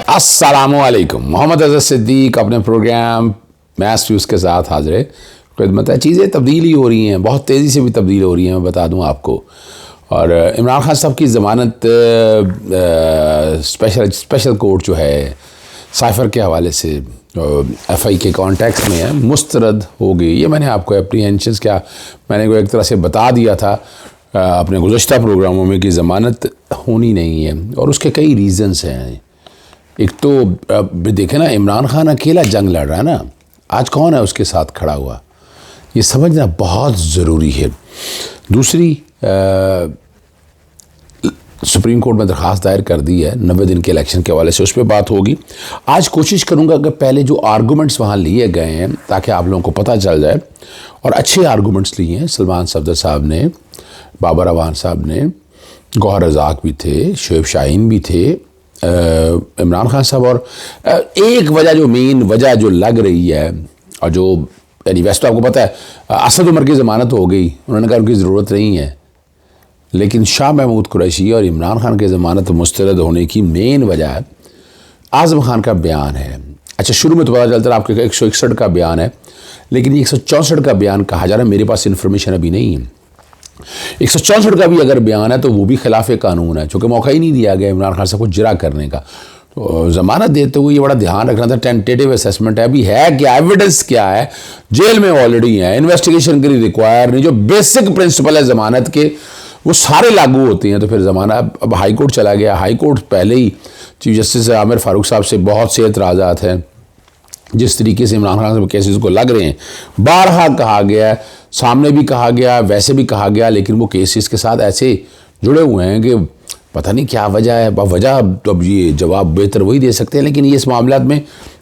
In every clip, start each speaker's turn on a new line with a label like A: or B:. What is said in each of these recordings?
A: अस्सलामुअलैकुम। मोहम्मद अज़हर सिद्दीक अपने programme maths views के साथ हाजिर है। खिदमत है। चीज़ें तब्दीली हो रही हैं, बहुत तेज़ी से भी तब्दील हो रही हैं, मैं बता दूं आपको। और इमरान खान साहब की ज़मानत स्पेशल कोर्ट जो है साइफ़र के हवाले से FI के कॉन्टेक्स्ट में है, मुस्तरद हो गई। ये मैंने आपको एप्रीहेंशंस क्या मैंने को एक तरह से बता दिया था अपने गुज़श्ता प्रोग्रामों में कि ज़मानत होनी नहीं है, और उसके कई रीज़न्स हैं। एक तो देखें ना, इमरान खान अकेला जंग लड़ रहा है ना, आज कौन है उसके साथ खड़ा हुआ, ये समझना बहुत ज़रूरी है। दूसरी, सुप्रीम कोर्ट में दरख्वास्त दायर कर दी है 90 दिन के इलेक्शन के हवाले से, उस पर बात होगी। आज कोशिश करूंगा कि पहले जो आर्गूमेंट्स वहाँ लिए गए हैं ताकि आप लोगों को पता चल जाए, और अच्छे आर्गूमेंट्स लिए हैं। सलमान सफदर साहब ने, बाबर अवान साहब ने, गौहर रज़ाक भी थे, शोएब शाहीन भी थे, इमरान खान साहब। और एक वजह जो मेन वजह जो लग रही है, और जो यानी वैसे तो आपको पता है असद उमर की ज़मानत हो गई, उन्होंने कहा उनकी ज़रूरत नहीं है, लेकिन शाह महमूद कुरैशी और इमरान खान की ज़मानत मुस्तरद होने की मेन वजह आज़म खान का बयान है। अच्छा, शुरू में तो पता चलता है आपके 161 का बयान है, लेकिन 164 का बयान कहा जा रहा है। मेरे पास इन्फॉर्मेशन अभी नहीं है। 164 का भी अगर बयान है तो वो भी खिलाफ कानून है, चूँकि मौका ही नहीं दिया गया इमरान खान साहब को जिरा करने का। तो ज़मानत देते हुए ये बड़ा ध्यान रखना था। टेंटेटिव असेसमेंट है, अभी है क्या, एविडेंस क्या है, जेल में ऑलरेडी है, इन्वेस्टिगेशन के लिए रिक्वायर नहीं। जो बेसिक प्रिंसिपल है ज़मानत के वो सारे लागू होते हैं। तो फिर ज़माना अब हाई कोर्ट चला गया। हाई कोर्ट पहले ही चीफ जस्टिस आमिर फारूक साहब से बहुत से एतराज़ात हैं जिस तरीके से इमरान खान केसेस को लग रहे हैं। बारहा कहा गया, सामने भी कहा गया, वैसे भी कहा गया, लेकिन वो केसेस के साथ ऐसे जुड़े हुए हैं कि पता नहीं क्या वजह है। वजह तो अब ये जवाब बेहतर वही दे सकते हैं, लेकिन ये इस मामला में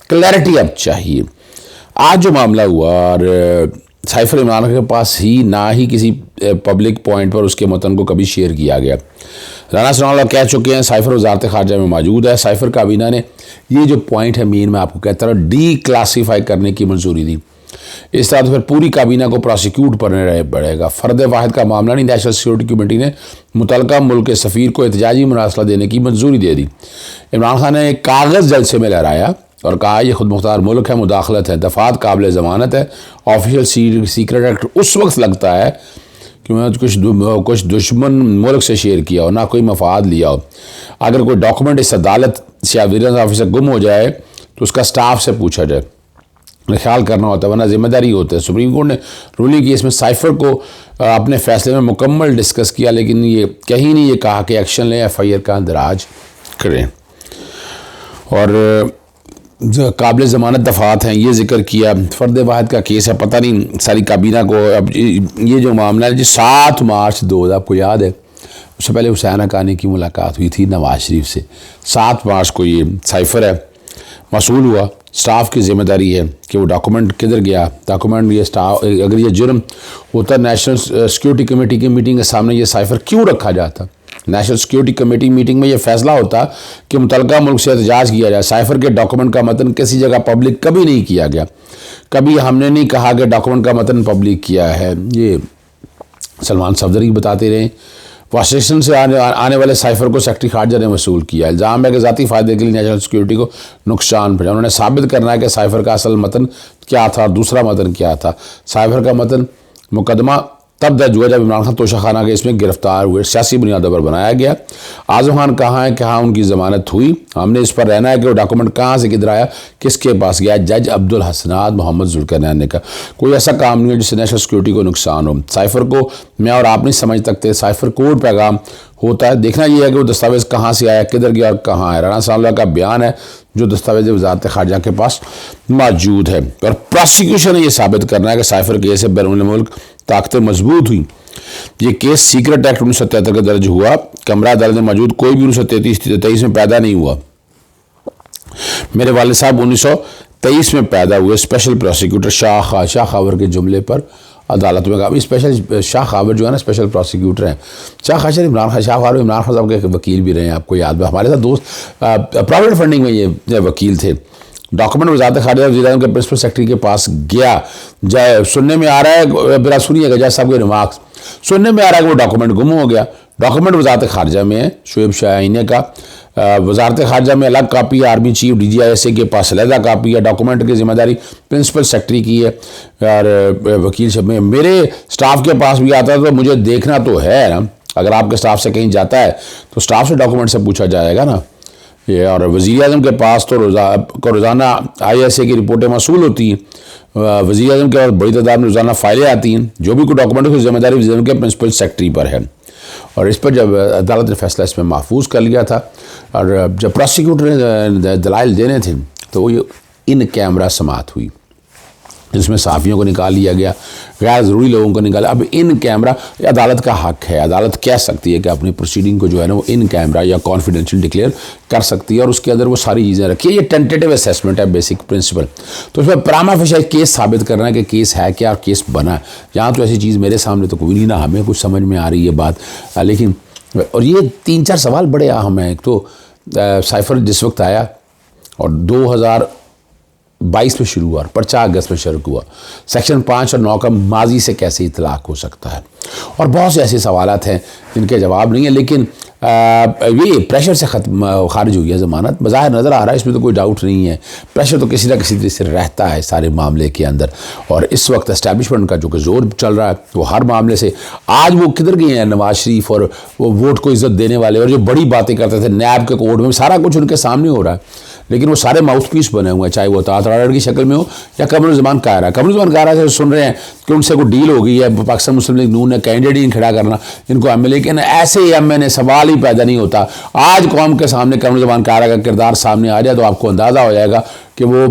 A: क्लैरिटी अब चाहिए। आज जो मामला हुआ, और साइफर इमरान के पास ही ना ही किसी पब्लिक पॉइंट पर उसके मतन को कभी शेयर किया गया। राना सनाउल्लाह कह चुके हैं साइफर वजारत खारजा में मौजूद है। साइफर काबीना ने ये जो पॉइंट है मेन, मैं आपको कहता हूँ, डी क्लासीफाई करने की मंजूरी दी। इस तरह तो फिर पूरी काबीना को प्रोसिक्यूट करने पड़ेगा। फ़र्द वाहिद का मामला नहीं, नेशनल सिक्योरिटी कमेटी ने मुतलका मुल्क के सफ़ीर को एहतजाजी मुरासला देने की मंजूरी दे दी। इमरान खान ने एक कागज़ जलसे में लहराया और कहा यह खुद मुख्तार मुल्क है, मुदाखलत है, दफात काबिल ज़मानत है। ऑफिशियल सीक्रेट एक्ट उस वक्त लगता है कि मैं कुछ दुश्मन मुल्क से शेयर किया हो, ना कोई मफाद लिया हो। अगर कोई डॉक्यूमेंट इस अदालत से या विजिलेंस ऑफिसर गुम हो जाए तो उसका स्टाफ से पूछा जाए, ख्याल करना होता है, वरना जिम्मेदारी होती है। सुप्रीम कोर्ट ने रूलिंग की, इसमें साइफर को अपने फैसले में मुकम्मल डिस्कस किया, लेकिन ये कहीं नहीं ये कहा कि एक्शन लें, FIR का दराज करें। और काबिल ज़मानत दफ़ात हैं, ये जिक्र किया। फ़र्द वाहिद का केस है, पता नहीं सारी काबीना को अब ये जो मामला है जी 7 मार्च 2000, आपको याद है, उससे पहले हुसैन हक़ानी की मुलाकात हुई थी नवाज शरीफ से। 7 मार्च को ये साइफ़र है मसूल हुआ। स्टाफ की जिम्मेदारी है कि वो डॉक्यूमेंट किधर गया, डॉक्यूमेंट ये स्टाफ, अगर ये जुर्म होता नेशनल सिक्योरिटी कमेटी की मीटिंग के सामने ये साइफ़र क्यों रखा जाता। नेशनल सिक्योरिटी कमेटी मीटिंग में ये फैसला होता कि मुतलका मुल्क से एहतजाज किया जाए। साइफ़र के डॉक्यूमेंट का मतन किसी जगह पब्लिक कभी नहीं किया गया, कभी हमने नहीं कहा कि डॉक्यूमेंट का मतन पब्लिक किया है। ये सलमान सफदर ही बताते रहे। वाशिंगटन से आने वाले साइफ़र को सेक्रेटरी खारजा ने वसूल किया। इल्ज़ाम है कि ज़ाती फ़ायदे के लिए नेशनल सिक्योरिटी को नुकसान पहुंचा। उन्होंने साबित करना है कि साइफ़र का असल मतन क्या था, दूसरा मतन क्या था। साइफ़र का मतन मुकदमा तब दर्ज हुआ जब इमरान खान तोशाखाना के इसमें गिरफ्तार हुए, सियासी बुनियादों पर बनाया गया। आज़म खान कहाँ है कि हाँ उनकी ज़मानत हुई, हमने इस पर रहना है कि वो डॉक्यूमेंट कहाँ से किधर आया, किसके पास गया। जज अब्दुल हसनाद मोहम्मद जुल्करनैन ने कहा कोई ऐसा काम नहीं है जिससे नेशनल सिक्योरिटी को नुकसान हो। साइफ़र को मैं और आप नहीं समझ सकते, साइफ़र कोड पैगाम होता है। देखना यह है कि वो दस्तावेज़ कहाँ से आया, किधर गया और कहाँ है। राना सनाउल्लाह का बयान है जो दस्तावेज़ वज़ारत खारजा के पास मौजूद है, और प्रोसिक्यूशन ने यह साबित करना है कि साइफ़र केस से बैरून मुल्क ताकतें मजबूत हुई। ये केस सीक्रेट एक्ट 1973 का दर्ज हुआ। कमरा अदालत में मौजूद कोई भी 1933 में पैदा नहीं हुआ। मेरे वालिद साहब 1923 में पैदा हुए। स्पेशल प्रोसिक्यूटर शाह खावर के जुमले पर अदालत में कहा। स्पेशल शाह खावर जो है ना, स्पेशल प्रोसिक्यूटर हैं। शाह खावर इमरान खान साहब के वकील भी रहे हैं, आपको याद है, हमारे साथ दोस्त प्राइवेट फंडिंग में ये वकील थे। डॉक्यूमेंट वज़ारत खारजा के प्रिंसिपल सेक्रेटरी के पास गया। सुनने में आ रहा है, सुनिएगा जज साहब के रिमार्क्स, सुनने में आ रहा है कि वो डॉक्यूमेंट गुम हो गया। डॉक्यूमेंट वजारत खारजा में है, शुएब शाहीने का। वजारत खारजा में अलग कापी है, आर्मी चीफ DGISA के पास अलहदा कापी है। डॉक्यूमेंट की जिम्मेदारी प्रिंसिपल सेक्रेटरी की है और वकील साहब में मेरे स्टाफ के पास भी आता है, तो मुझे देखना तो है ना। अगर आपके स्टाफ से कहीं जाता है तो स्टाफ से डॉक्यूमेंट से पूछा जाएगा ना ये। और वज़ीर आज़म के पास तो रोज़ाना ISA की रिपोर्टें मौसूल होती हैं। वज़ीर आज़म के पास बड़ी तादाद में रोज़ाना फाइलें आती हैं। जो भी कोई डॉक्यूमेंट की जिम्मेदारी वज़ीर आज़म के प्रिंसिपल सेक्रेटरी पर है। और इस पर जब अदालत ने फैसला इसमें महफूज कर लिया था और जब प्रोसिक्यूटर ने दलाइल देने थे तो वो इन कैमरा समाअत हुई, जिसमें सहाफ़ियों को निकाल लिया गया, गैर ज़रूरी लोगों को निकाला। अब इन कैमरा अदालत का हक है, अदालत कह सकती है कि अपनी प्रोसीडिंग को जो है ना वो इन कैमरा या कॉन्फिडेंशियल डिक्लेयर कर सकती है और उसके अंदर वो सारी चीज़ें रखी है। ये टेंटेटिव असेसमेंट है, बेसिक प्रिंसिपल। तो इसमें प्रामा फेशि केस साबित करना है कि केस है क्या और केस बना है। यहाँ तो ऐसी चीज़ मेरे सामने तो कोई नहीं ना, हमें कुछ समझ में आ रही है बात। लेकिन और ये 3-4 सवाल बड़े अहम हैं। एक तो साइफर जिस वक्त आया और 2022 में शुरू हुआ और पर्चा अगस्त में शुरू हुआ, सेक्शन 5 और 9 का माजी से कैसे इतलाक़ हो सकता है, और बहुत से ऐसे सवालात हैं जिनके जवाब नहीं है। लेकिन ये प्रेशर से खारिज हुई है ज़मानत, बज़ाहिर नज़र आ रहा है, इसमें तो कोई डाउट नहीं है। प्रेशर तो किसी ना किसी तरह से रहता है सारे मामले के अंदर। और इस वक्त एस्टैब्लिशमेंट का जो कि ज़ोर चल रहा है वो हर मामले से, आज वो किधर गए हैं नवाज शरीफ और वो वोट को इज़्ज़त देने वाले, और जो बड़ी बातें करते थे नैब के कोर्ट में, सारा कुछ उनके सामने हो रहा है। लेकिन वो सारे माउथ पीस बने हुए हैं, चाहे वो तातराड़ की शक्ल में हो या कमरुज़्ज़मान कायरा। कमरुज़्ज़मान कायरा से सुन रहे हैं कि उनसे कोई डील हो गई है, पाकिस्तान मुस्लिम लीग नून ने कैंडिडेट ही खड़ा करना इनको MLA, लेकिन ऐसे MNA सवाल ही पैदा नहीं होता। आज कौम के सामने कमरुज़्ज़मान कायरा का किरदार सामने आ जाए तो आपको अंदाज़ा हो जाएगा कि वो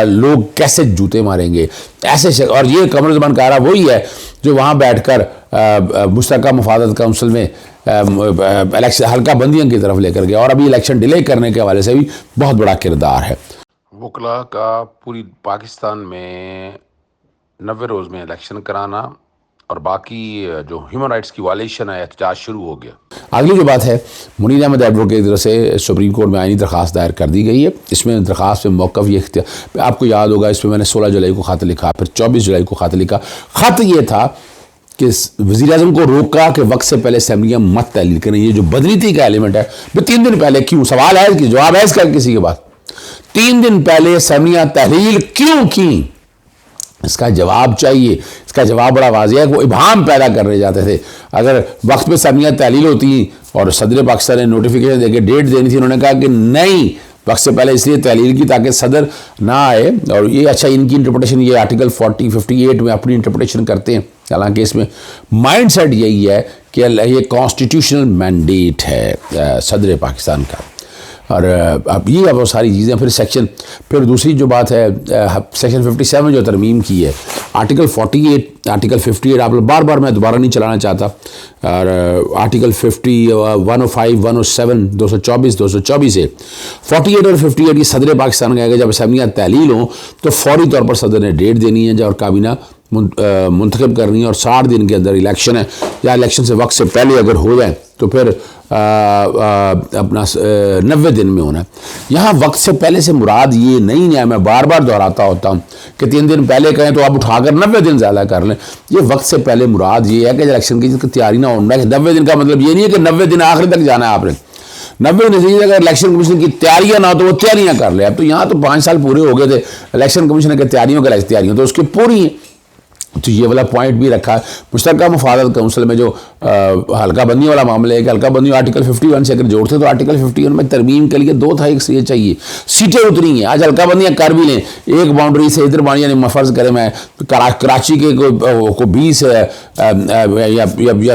A: लोग कैसे जूते मारेंगे ऐसे। और ये कमरुज़्ज़मान कायरा वही है जो वहाँ बैठकर मुश्तरका मुफादत काउंसिल में इलेक्शन हल्का बंदियों की तरफ लेकर गया, और अभी इलेक्शन डिले करने के हवाले से भी बहुत बड़ा किरदार है।
B: वकला का पूरी पाकिस्तान में 90 रोज़ में इलेक्शन कराना और बाकी जो ह्यूमन राइट्स की वायलेशन है, एहतजाज शुरू हो गया।
A: अगली जो बात है, मुनीर अहमद एडवोकेट की तरफ से सुप्रीम कोर्ट में आईनी दरख्वास्त दायर कर दी गई है। इसमें दरख्वास्त में मौक़िफ़ ये इख्तियार, आपको याद होगा इसमें मैंने 16 जुलाई को ख़त लिखा, फिर 24 जुलाई को ख़त लिखा। ख़त ये था कि वज़ीर आज़म को रोका कि वक्त से पहले असम्बलियाँ मत तहलील करें। ये जो बदनीति का एलिमेंट है, 3 दिन पहले क्यों, सवाल है कि जवाब है इसका किसी के पास? 3 दिन पहले असम्बलियाँ तहलील क्यों की, इसका जवाब चाहिए। इसका जवाब बड़ा वाज़ेह है कि वो इबाहम पैदा करने जाते थे। अगर वक्त पे असम्बलियाँ तहलील होती और सदर पाकिस्तान ने नोटिफिकेशन देकर डेट देनी थी, उन्होंने कहा कि नहीं, वक्त से पहले इसलिए तहलील की ताकि सदर ना आए। और ये अच्छा, इनकी इंटरप्रिटेशन, ये आर्टिकल 40-58 में अपनी इंटरप्रिटेशन करते हैं, हालांकि इसमें माइंड सेट यही है कि ये कॉन्स्टिट्यूशनल मैंडेट है सदर पाकिस्तान का। और अब ये अब सारी चीज़ें फिर दूसरी जो बात है, सेक्शन 57 जो तरमीम की है, आर्टिकल 48, आर्टिकल 58 आप लोग बार बार मैं दोबारा नहीं चलाना चाहता, और आर्टिकल 50, 105, 107, 224, 224 है 48 और 58 की सदर पाकिस्तान कहेगा जब असम्बलियाँ तहलील हों तो फौरी तौर पर सदर ने डेट देनी है और काबीना मुंतखब करनी है, और 60 दिन के अंदर इलेक्शन है, या इलेक्शन से वक्त से पहले अगर हो जाए तो फिर अपना 90 दिन में होना है। यहाँ वक्त से पहले से मुराद ये नहीं है, मैं बार बार दोहराता होता हूँ कि 3 दिन पहले कहें तो आप उठाकर 90 दिन ज़्यादा कर लें। ये वक्त से पहले मुराद ये है कि इलेक्शन की तैयारी ना होना है। 90 दिन का मतलब ये नहीं है कि 90 दिन आखिर तक जाना है आपने। 90 दिन अगर इलेक्शन कमीशन की तैयारियां ना तो वो तैयारियां कर ले। अब तो यहाँ तो 5 साल पूरे हो गए थे इलेक्शन कमीशन की तैयारियों तो उसकी पूरी है। तो ये वाला पॉइंट भी रखा है। मुश्तरका मुफादत काउंसिल में जो हल्का बंदी वाला मामला है कि हल्का बंदी आर्टिकल 51 से अगर जोड़ते तो आर्टिकल 51 में तरमीम के लिए 2 था, एक ये चाहिए, सीटें उतरी हैं। आज हल्का बंदियाँ कर भी लें, एक बाउंड्री से इधर बाणी, यानी फ़र्ज़ करें मैं कराची के को 20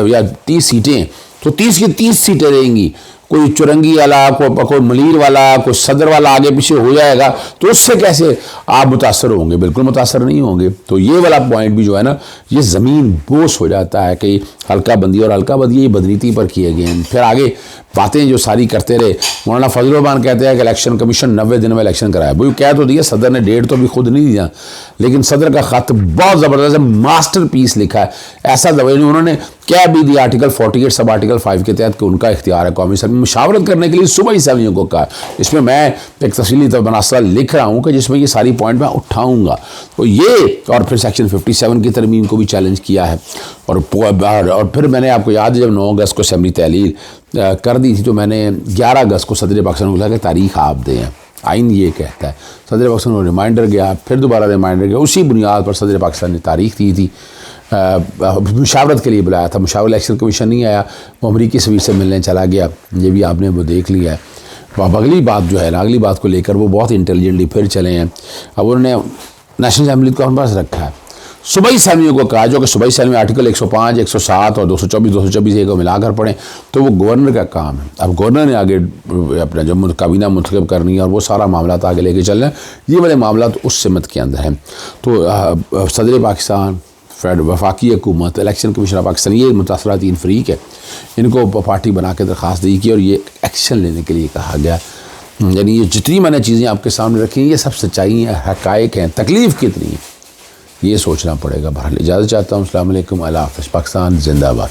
A: या 30 सीटें, तो 30 की 30 सीटें रहेंगी। कोई चुरंगी वाला, कोई मलीर वाला, कोई सदर वाला आगे पीछे हो जाएगा तो उससे कैसे आप मुतासर होंगे? बिल्कुल मुतासर नहीं होंगे। तो ये वाला पॉइंट भी जो है ना, ये ज़मीन बोस हो जाता है कि हल्का बंदी, और हल्का बंदी ये बदनीति पर किए गए हैं। फिर आगे बातें जो सारी करते रहे। मौलाना फजल रहमान कहते हैं कि इलेक्शन कमीशन 90 दिन में इलेक्शन कराया। भाई कह तो दिया सदर ने, डेट तो भी खुद नहीं दिया, लेकिन सदर का ख़त बहुत ज़बरदस्त मास्टर पीस लिखा है। ऐसा दवाई उन्होंने क्या भी दिया आर्टिकल 48 सब आर्टिकल 5 के तहत कि उनका इख्तियार है कौमी असम्बली मुशावरत करने के लिए सुबह ही सहमियों को कहा। इसमें मैं एक तफसीली तबनासा लिख रहा हूँ कि जिसमें ये सारी पॉइंट मैं उठाऊँगा। तो ये और फिर सेक्शन 57 की तरमीम को भी चैलेंज किया है। और फिर मैंने आपको याद है जब 9 अगस्त को असम्बली तहलील कर दी थी तो मैंने 11 अगस्त को सदर पाकिस्तान को कहा कि तारीख आप दें, आइन ये कहता है। सदर पाकिस्तान को रिमाइंडर गया, फिर दोबारा रिमाइंडर गया, उसी बुनियाद पर सदर पाकिस्तान ने तारीख दी थी, मुशावरत के लिए बुलाया था। मुशावरत इलेक्शन कमीशन नहीं आया, वो अमरीकी सफीर से मिलने चला गया, ये भी आपने वो देख लिया है। अब अगली बात जो है ना, अगली बात को लेकर वो बहुत इंटेलिजेंटली फिर चले हैं। अब उन्होंने नेशनल असम्बली को हमारे पास रखा है, सूबाई असम्बलियों को कहा जो कि सूबाई असम्बली आर्टिकल 105, 107 और 224 को मिलाकर पढ़ें तो वो गवर्नर का काम है। अब गवर्नर ने आगे अपना जो काबीना मुंतखब करनी है और वो सारा मामला आगे लेके चलना है। ये वाले मामला तो उस सिमत के अंदर हैं। तो सदर पाकिस्तान, वफाकी हुकूमत, इलेक्शन कमीशन ऑफ पाकिस्तान, ये मुतासरा 3 फरीक है, इनको पार्टी बना के दरख्वास्त दी की और ये एक्शन लेने के लिए कहा गया। यानी ये जितनी मैंने चीज़ें आपके सामने रखी हैं ये सब सच्चाई हैं, हक़ाइक़ हैं, तकलीफ़ कितनी है ये सोचना पड़ेगा। बहरहाल इजाज़त चाहता हूँ। अस्सलाम वालेकुम, अल्लाह हाफ़िज़, पाकिस्तान जिंदाबाद।